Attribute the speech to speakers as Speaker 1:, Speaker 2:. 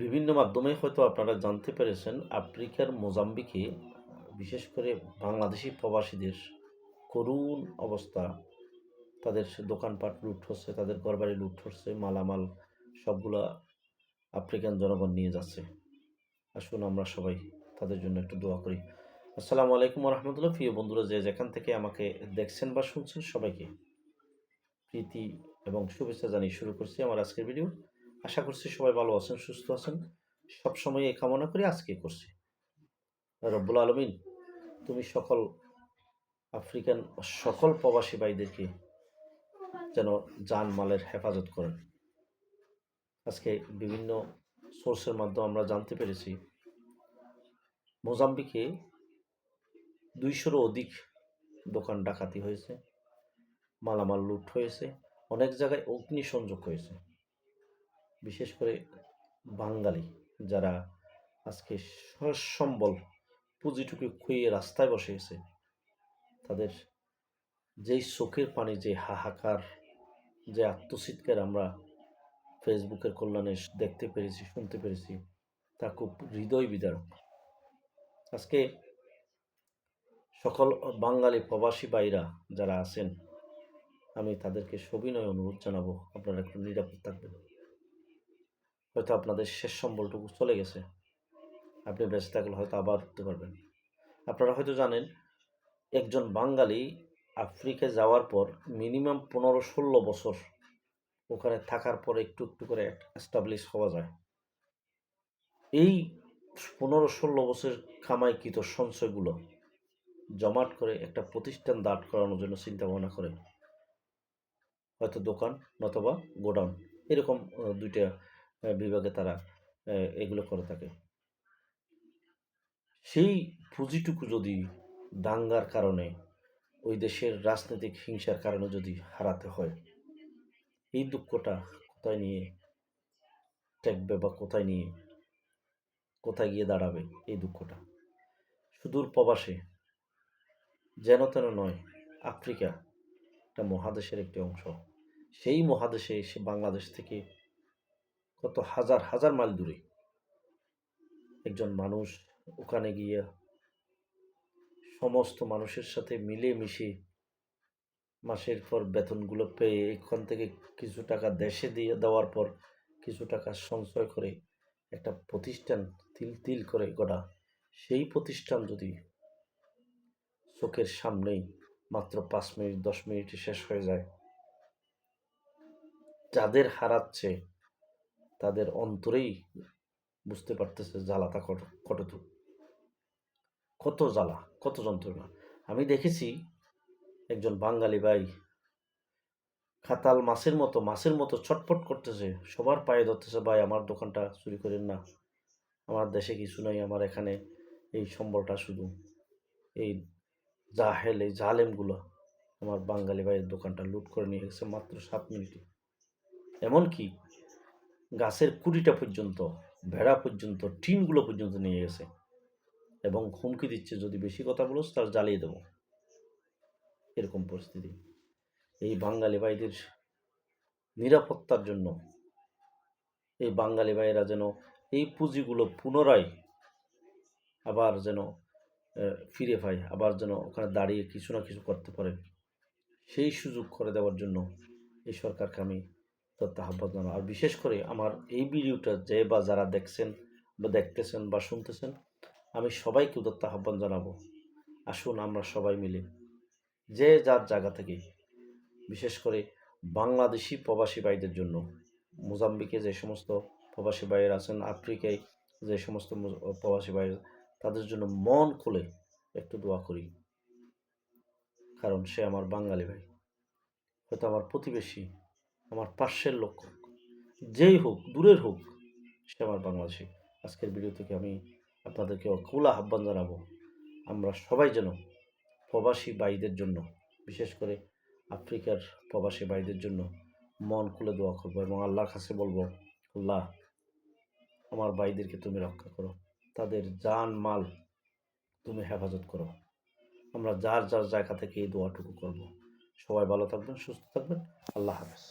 Speaker 1: বিভিন্ন মাধ্যমে হয়তো আপনারা জানতে পেরেছেন আফ্রিকার মোজাম্বিকে বিশেষ করে বাংলাদেশি প্রবাসীদের করুণ অবস্থা। তাদের দোকানপাট লুট হচ্ছে, তাদের ঘরবাড়ি লুট হচ্ছে, মালামাল সবগুলা আফ্রিকান জনগণ নিয়ে যাচ্ছে। আসুন আমরা সবাই তাদের জন্য একটু দোয়া করি। আসসালামু আলাইকুম রহমতুল্লাহ। প্রিয় বন্ধুরা, যে যেখান থেকে আমাকে দেখছেন বা শুনছেন, সবাইকে প্রীতি এবং শুভেচ্ছা জানিয়ে শুরু করছি আমার আজকের ভিডিও। আশা করছি সবাই ভালো আছেন, সুস্থ আছেন। সবসময় এই কামনা করি, আজকে করছি। রব্বুল আলমিন তুমি আফ্রিকান সকল প্রবাসী ভাইদেরকে যেন জানমালের হেফাজত করেন। আজকে বিভিন্ন সোর্সের মাধ্যমে আমরা জানতে পেরেছি মোজাম্বিকে 200-রও অধিক দোকান ডাকাতি হয়েছে, মালামাল লুট হয়েছে, অনেক জায়গায় অগ্নিসংযোগ হয়েছে। বিশেষ করে বাঙালি যারা আজকে সম্বল পুঁজিটুকু খুইয়ে রাস্তায় বসে গেছে, তাদের যেই চোখের পানি, যে হাহাকার, যে আত্মচিৎকার আমরা ফেসবুকের কল্যাণে দেখতে পেরেছি, শুনতে পেরেছি, তা খুব হৃদয় বিদারক। আজকে সকল বাঙালি প্রবাসী ভাইরা যারা আছেন, আমি তাদেরকে সবিনয় অনুরোধ জানাবো, আপনারা একটু নিরাপদ থাকবেন। হয়তো আপনাদের শেষ সম্বলটুকু চলে গেছে, আপনি বেঁচে থাকলে হয়তো আবার উঠতে পারবেন। আপনারা হয়তো জানেন, একজন বাঙালি আফ্রিকায় যাওয়ার পর মিনিমাম 15-16 বছর ওখানে থাকার পর একটু একটু করে এস্টাবলিশ হওয়া যায়। এই 15-16 বছর কামাইকৃত সঞ্চয়গুলো জমাট করে একটা প্রতিষ্ঠান দাঁড় করানোর জন্য চিন্তা ভাবনা করে, হয়তো দোকান নতবা গোডাউন, এরকম দুইটা বিভাগে তারা এগুলো করে থাকে। সেই পুঁজিটুকু যদি দাঙ্গার কারণে, ওই দেশের রাজনৈতিক হিংসার কারণে যদি হারাতে হয়, এই দুঃখটা কোথায় নিয়ে ঠেকবে বা কোথায় গিয়ে দাঁড়াবে? এই দুঃখটা সুদূর প্রবাসে, যেন তেন নয়, আফ্রিকা একটা মহাদেশের একটি অংশ। সেই মহাদেশে এসে বাংলাদেশ থেকে কত হাজার হাজার মাইল দূরে একজন মানুষ ওখানে গিয়ে সমস্ত মানুষের সাথে মিলে মিশে মাসের পর বেতনগুলো পেয়ে এখান থেকে কিছু টাকা দেশে দিয়ে দেওয়ার পর কিছু টাকা সঞ্চয় করে একটা প্রতিষ্ঠান তিল তিল করে গড়া, সেই প্রতিষ্ঠান যদি চোখের সামনেই মাত্র 5 মিনিট 10 মিনিটে শেষ হয়ে যায়, যাদের হারাচ্ছে তাদের অন্তরেই বুঝতে পারতেছে জ্বালাটা কতটুকু, কত জ্বালা, কত যন্ত্রণা। আমি দেখেছি একজন বাঙালি ভাই খাতাল মাছের মতো ছটফট করতেছে, সবার পায়ে ধরতেছে, ভাই আমার দোকানটা চুরি করেন না, আমার দেশে কিছু নাই, আমার এখানে এই সম্বলটা শুধু এই এই জালেমগুলো আমার বাঙালি ভাইয়ের দোকানটা লুট করে নিয়ে গেছে মাত্র 7 মিনিটে। এমনকি গাছের কুড়িটা পর্যন্ত, ভেড়া পর্যন্ত, টিনগুলো পর্যন্ত নিয়ে গেছে এবং হুমকি দিচ্ছে, যদি বেশি কথা বলোস তার জ্বালিয়ে দেবো। এরকম পরিস্থিতি। এই বাঙালি ভাইদের নিরাপত্তার জন্য এই বাঙালি ভাইয়েরা যেন এই পুঁজিগুলো পুনরায় আবার যেন ফিরে পায়, আবার যেন ওখানে দাঁড়িয়ে কিছু না কিছু করতে পারে, সেই সুযোগ করে দেওয়ার জন্য এই সরকারকে আমি আহ্বান জানাবো। আর বিশেষ করে আমার এই ভিডিওটা যে বা যারা দেখছেন বা দেখতেছেন বা শুনতেছেন, আমি সবাইকে উদাত্ত আহ্বান জানাবো, আসুন আমরা সবাই মিলে যে যার জায়গা থেকে, বিশেষ করে বাংলাদেশি প্রবাসী ভাইদের জন্য, মোজাম্বিকে যে সমস্ত প্রবাসী ভাইয়ের আছেন, আফ্রিকায় যে সমস্ত প্রবাসী ভাই, তাদের জন্য মন খুলে একটু দোয়া করি। কারণ সে আমার বাঙালি ভাই, হয়তো আমার প্রতিবেশী, আমার পাশের লোক, যেই হোক, দূরের হোক, সে আমার বাংলাদেশি। আজকের ভিডিও থেকে আমি আপনাদেরকে খোলা আহ্বান জানাবো, আমরা সবাই যেন প্রবাসী ভাইদের জন্য, বিশেষ করে আফ্রিকার প্রবাসী ভাইদের জন্য মন খুলে দোয়া করবো এবং আল্লাহর কাছে বলবো, আল্লাহ আমার ভাইদেরকে তুমি রক্ষা করো, তাদের জান মাল তুমি হেফাজত করো। আমরা যার যার জায়গা থেকে এই দোয়াটুকু করব। সবাই ভালো থাকবেন, সুস্থ থাকবেন। আল্লাহ হাফেজ।